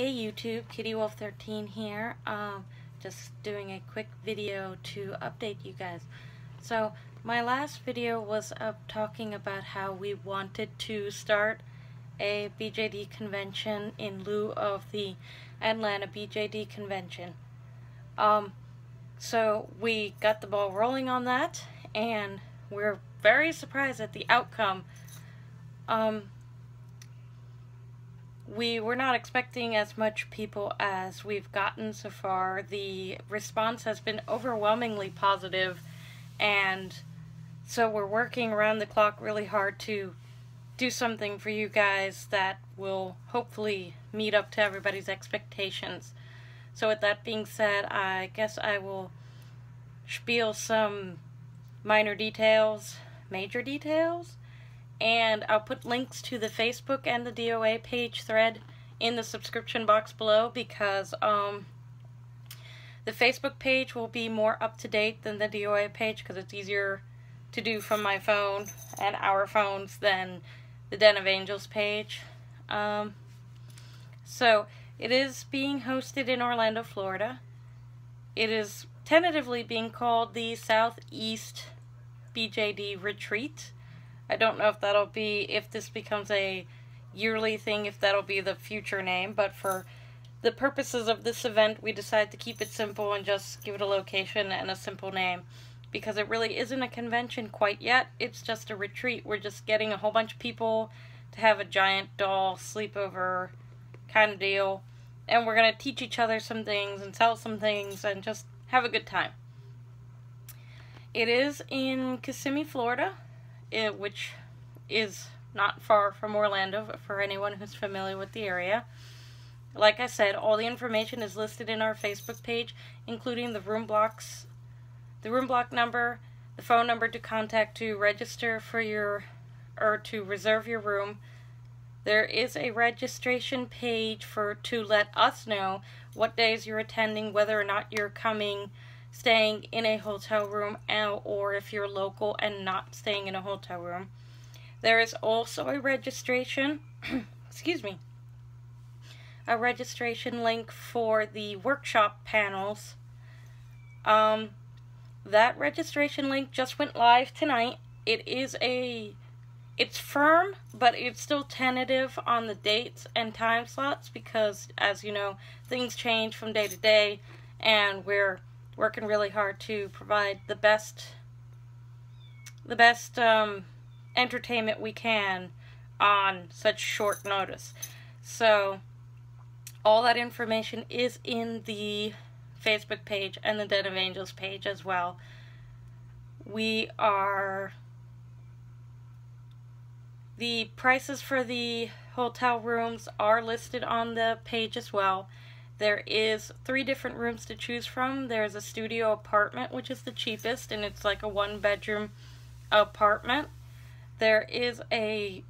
Hey YouTube, KittyWolf13 here. Just doing a quick video to update you guys. So my last video was talking about how we wanted to start a BJD convention in lieu of the Atlanta BJD convention. So we got the ball rolling on that, and we're very surprised at the outcome. We were not expecting as much people as we've gotten so far. The response has been overwhelmingly positive, and so we're working around the clock really hard to do something for you guys that will hopefully meet up to everybody's expectations. So with that being said, I guess I will spiel some minor details, major details, and I'll put links to the Facebook and the DOA page thread in the subscription box below, because the Facebook page will be more up to date than the DOA page because it's easier to do from my phone and our phones than the Den of Angels page. So it is being hosted in Orlando, Florida. It is tentatively being called the SouthEast BJD Retreat. I don't know if that'll be, if this becomes a yearly thing, if that'll be the future name, but for the purposes of this event, we decided to keep it simple and just give it a location and a simple name, because it really isn't a convention quite yet. It's just a retreat. We're just getting a whole bunch of people to have a giant doll sleepover kind of deal, and we're going to teach each other some things and sell some things and just have a good time. It is in Kissimmee, Florida, which is not far from Orlando for anyone who's familiar with the area. Like I said, all the information is listed in our Facebook page, including the room block number, the phone number to contact to register for your, or to reserve your room. There is a registration page to let us know what days you're attending, whether or not you're coming, staying in a hotel room, or if you're local and not staying in a hotel room. There is also a registration, excuse me, a registration link for the workshop panels. That registration link just went live tonight. It's firm, but it's still tentative on the dates and time slots, because, as you know, things change from day to day, and we're working really hard to provide the best entertainment we can on such short notice. So all that information is in the Facebook page and the Den of Angels page as well. The prices for the hotel rooms are listed on the page as well. There is 3 different rooms to choose from. There's a studio apartment, which is the cheapest, and it's like a 1-bedroom apartment. There is a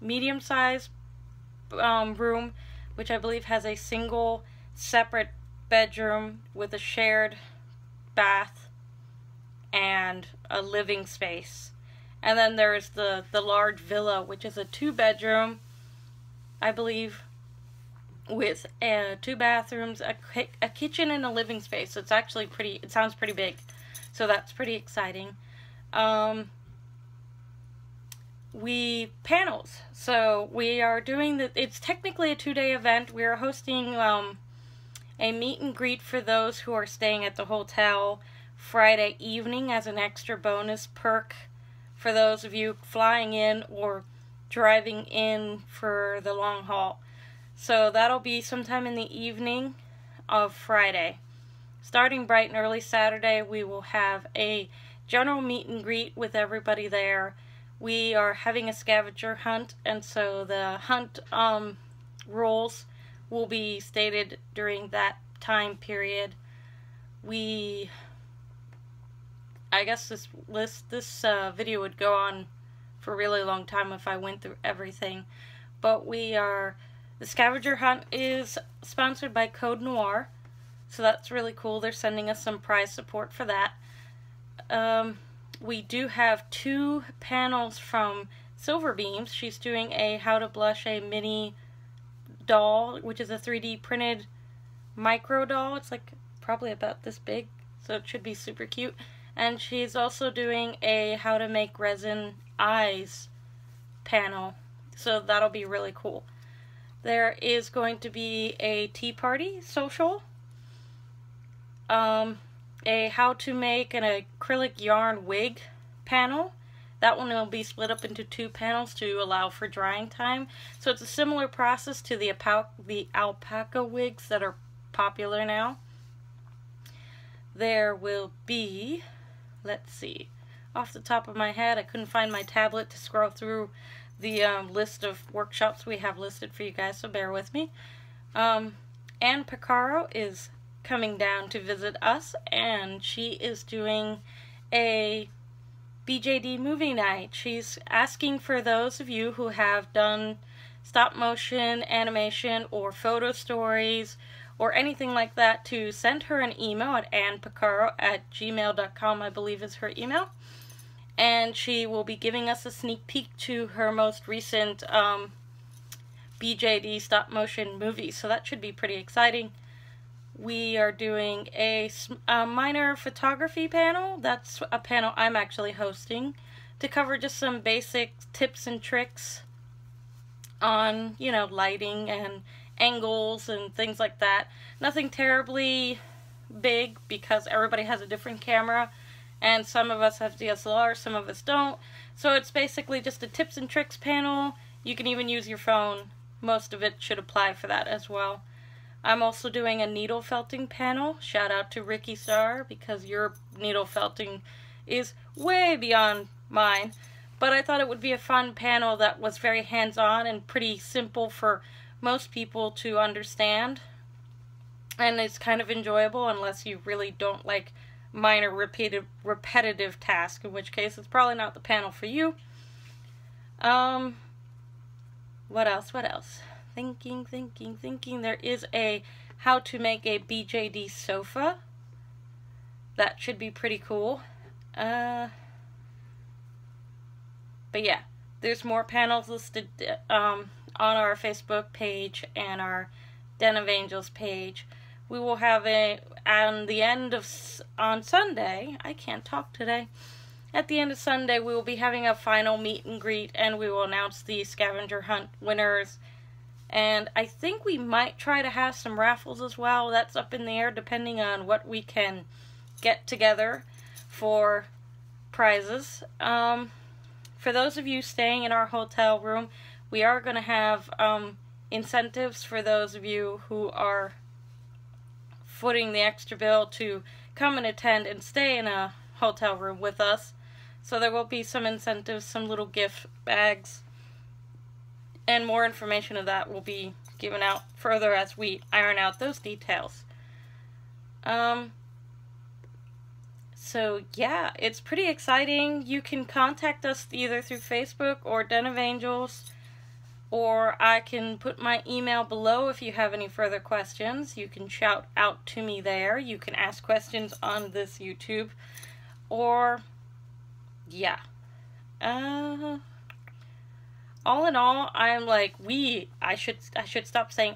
medium-sized room, which I believe has a single separate bedroom with a shared bath and a living space. And then there's the large villa, which is a 2-bedroom, I believe, with 2 bathrooms, a kitchen, and a living space. So it's actually it sounds pretty big. So that's pretty exciting. Panels. So we are doing it's technically a 2-day event. We are hosting a meet and greet for those who are staying at the hotel Friday evening as an extra bonus perk for those of you flying in or driving in for the long haul. So that'll be sometime in the evening of Friday. Starting bright and early Saturday, we will have a general meet and greet with everybody there. We are having a scavenger hunt, and so the hunt rules will be stated during that time period. I guess this video would go on for a really long time if I went through everything, but the scavenger hunt is sponsored by Code Noir, so that's really cool. They're sending us some prize support for that. We do have 2 panels from Silver Beams. She's doing a How to Blush a Mini doll, which is a 3D printed micro doll. It's like probably about this big, so it should be super cute. And she's also doing a how to make resin eyes panel, so that'll be really cool. There is going to be a tea party social, a how to make an acrylic yarn wig panel. That one will be split up into 2 panels to allow for drying time. So it's a similar process to the alpaca wigs that are popular now. There will be, let's see, off the top of my head, I couldn't find my tablet to scroll through the list of workshops we have listed for you guys, so bear with me. Anne Picaro is coming down to visit us, and she is doing a BJD movie night. She's asking for those of you who have done stop motion, animation, or photo stories, or anything like that to send her an email at annepicaro@gmail.com, I believe is her email. And she will be giving us a sneak peek to her most recent BJD stop motion movie, so that should be pretty exciting. We are doing a minor photography panel. That's a panel I'm actually hosting to cover just some basic tips and tricks on, you know, lighting and angles and things like that. Nothing terribly big because everybody has a different camera, and some of us have DSLR, some of us don't. So it's basically just a tips and tricks panel. You can even use your phone. Most of it should apply for that as well. I'm also doing a needle felting panel. Shout out to Ricky Starr, because your needle felting is way beyond mine. But I thought it would be a fun panel that was very hands-on and pretty simple for most people to understand. And it's kind of enjoyable unless you really don't like minor repetitive tasks, in which case it's probably not the panel for you. What else? Thinking. There is a how to make a BJD sofa. That should be pretty cool. But yeah, there's more panels listed on our Facebook page and our Den of Angels page. We will have on Sunday, I can't talk today. At the end of Sunday, we will be having a final meet and greet, and we will announce the scavenger hunt winners. And I think we might try to have some raffles as well. That's up in the air depending on what we can get together for prizes. For those of you staying in our hotel room, we are going to have incentives for those of you who are footing the extra bill to come and attend and stay in a hotel room with us. So there will be some incentives, some little gift bags, and more information of that will be given out further as we iron out those details. So yeah, it's pretty exciting. You can contact us either through Facebook or Den of Angels, or I can put my email below if you have any further questions. You can shout out to me there. You can ask questions on this YouTube, or yeah. All in all, I'm like, I should stop saying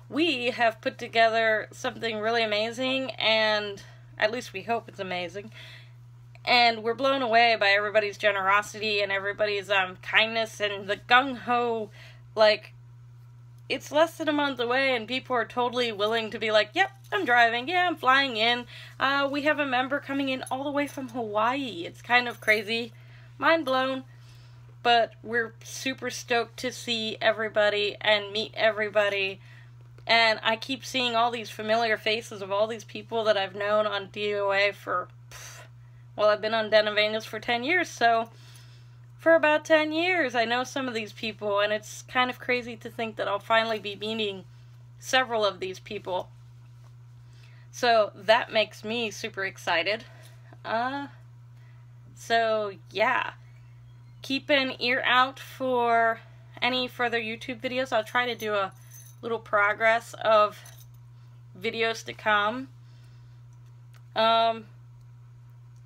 we have put together something really amazing, and at least we hope it's amazing. And we're blown away by everybody's generosity and everybody's kindness and the gung-ho. Like, it's less than a month away and people are totally willing to be like, yep, I'm driving, yeah, I'm flying in. We have a member coming in all the way from Hawaii. It's kind of crazy. Mind blown. But we're super stoked to see everybody and meet everybody. And I keep seeing all these familiar faces of all these people that I've known on DOA for, well, I've been on Den of Angels for 10 years, so for about 10 years I know some of these people, and it's kind of crazy to think that I'll finally be meeting several of these people. So that makes me super excited. So yeah. Keep an ear out for any further YouTube videos. I'll try to do a little progress of videos to come.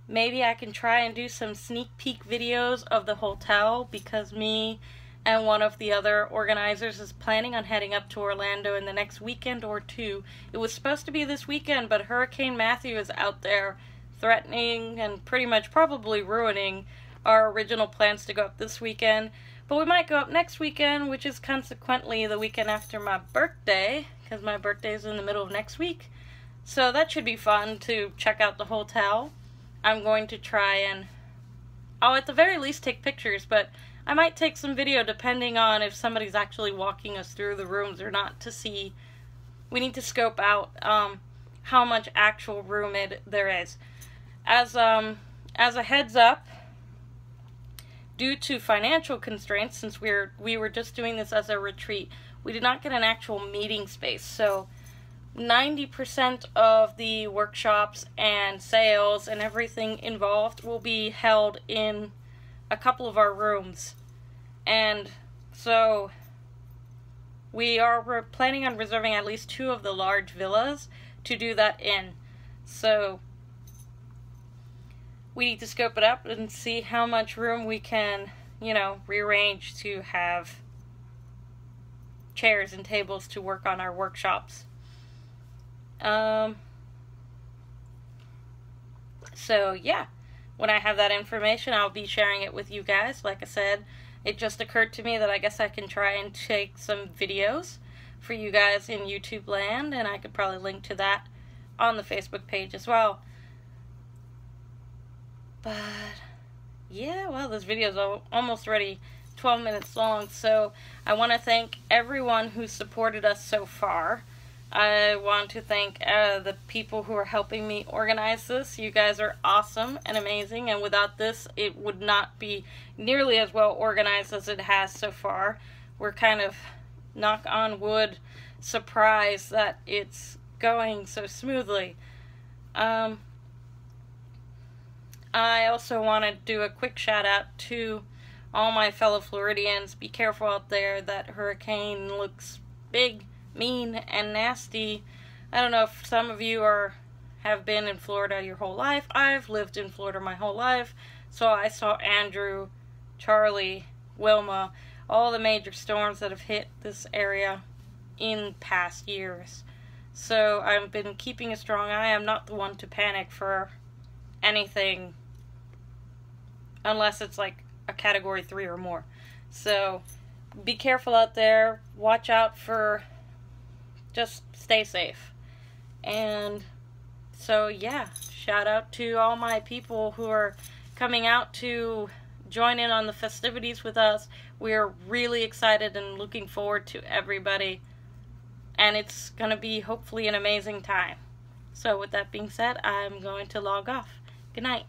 Maybe I can try and do some sneak peek videos of the hotel, because me and one of the other organizers is planning on heading up to Orlando in the next weekend or two. It was supposed to be this weekend, but Hurricane Matthew is out there threatening and pretty much probably ruining our original plans to go up this weekend. But we might go up next weekend, which is consequently the weekend after my birthday, because my birthday is in the middle of next week. So that should be fun to check out the hotel. I'm going to try and, I'll at the very least take pictures, but I might take some video depending on if somebody's actually walking us through the rooms or not to see. We need to scope out how much actual room there is. As a heads up, due to financial constraints, since we were just doing this as a retreat, we did not get an actual meeting space. So 90% of the workshops and sales and everything involved will be held in a couple of our rooms. And so we're planning on reserving at least 2 of the large villas to do that in. So we need to scope it up and see how much room we can, rearrange to have chairs and tables to work on our workshops. So yeah, when I have that information, I'll be sharing it with you guys. Like I said, it just occurred to me that I guess I can try and take some videos for you guys in YouTube land, and I could probably link to that on the Facebook page as well. But yeah, well, this video is almost already 12 minutes long, so I want to thank everyone who supported us so far. I want to thank the people who are helping me organize this. You guys are awesome and amazing, and without this, it would not be nearly as well organized as it has so far. We're kind of, knock on wood, surprised that it's going so smoothly. I also want to do a quick shout out to all my fellow Floridians. Be careful out there. That hurricane looks big, mean, and nasty. I don't know if some of you have been in Florida your whole life. I've lived in Florida my whole life, so I saw Andrew, Charlie, Wilma, all the major storms that have hit this area in past years. So I've been keeping a strong eye. I'm not the one to panic for anything unless it's like a category 3 or more. So be careful out there. Watch out for, just stay safe. And so yeah, shout out to all my people who are coming out to join in on the festivities with us. We're really excited and looking forward to everybody, and it's gonna be hopefully an amazing time. So with that being said, I'm going to log off. Good night.